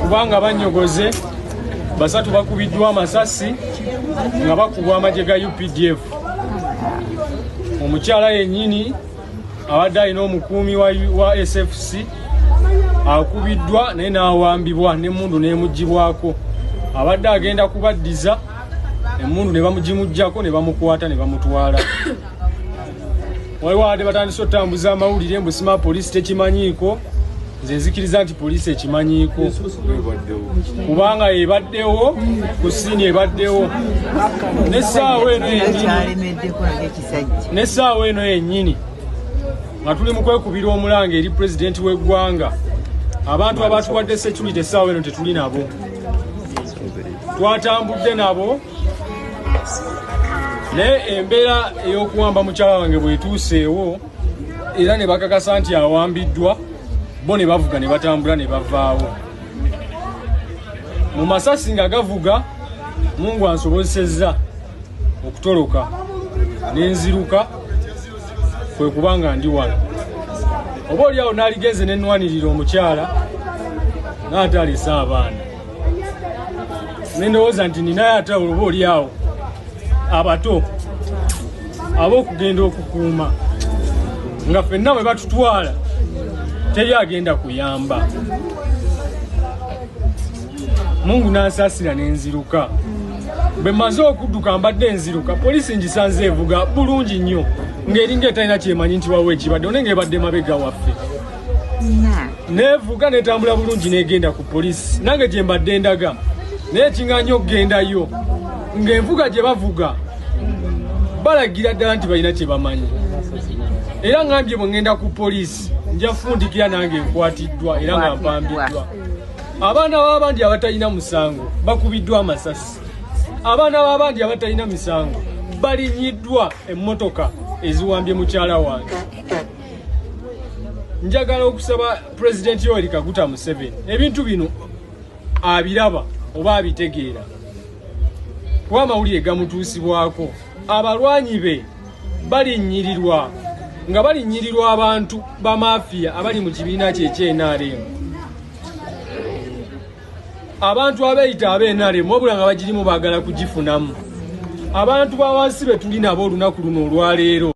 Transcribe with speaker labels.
Speaker 1: kubanga banyogoze basatu bakubiddwa amasasi nga bakubwa amagye ga UPDF. Omukyala yennyini abadde alina omukuumi wa SFC akubiddwa naye n'awambibwa n'emmundu n'emuggibwako. Abadde agenda kubaddiza emmundu ne bamugimuggyako ne bamukwata ne bamutwala. Waliwo abadde batandise otambuza amawulire mbu sima poliisi tekimanyiiko. Nze nzikiriza nti poliisi ekimanyiiko kubanga ebaddewo ku siini ebaddewo n'essaawa eno yennyini nga tuli mu kwekubira omulanga eri pulezidenti w'eggwanga. Abantu abatuwadde security essaawa eno tetuli nabo, twatambudde nabo, naye embeera ey'okuwamba mukyala wange bw'etuuseewo era ne bakakasa nti awambiddwa, bo ne bavuga ne batambula ne bavaawo. Mu masasi nga gavuga Mungu ansobozesezza okutoloka n'enziruka, kwe kubanga ndi wano. Oba oliawo n'aligeze n'ennwanirira omukyala ng'ate alese abaana. Nendowooza nti ninaye ate oba oliawo abato ab'okugenda okukuuma nga ffenna bwe batutwala teri agenda kuyamba. Mungu n'ansaasira n'enziruka. Bwe mmaze okudduka mbadde enziruka, poliisi ngisanze evuga bulungi nnyo ng'eringa etalina kyemanyi nti wawe ekibadde onenge ebadde mabega waffe. Neevuga n'etambula bulungi n'egenda ku poliisi nange gye mbadde ndaga, naye kiŋŋaanya okugendayo ng'envuga gye bavuga balagira ddala nti balina kye bamanyi. Era ngambye bwe ŋŋenda ku poliisi nja fundikira nange nkwatiddwa era nga mpambiddwa. Abaana b'abandi abatalina musango bakubiddwa amasasi. Abaana b'abandi abatalina misango balinyiddwa emmotoka eziwambye mukyala wange. Njagala okusaba Pulezidenti Yoweri Kaguta Museveni ebintu bino abiraba oba abitegeera, kuba amawulire gamutuusibwako. Abalwanyi be balinnyirirwa nga balinnyirirwa abantu ba mafiya abali mu kibiina kye ekye-NRM. Abantu abeeyita ab'NRM wabula nga bagirimu baagala kugifunamu. Abantu ba wansi be tuli nabo olunaku luno olwaleero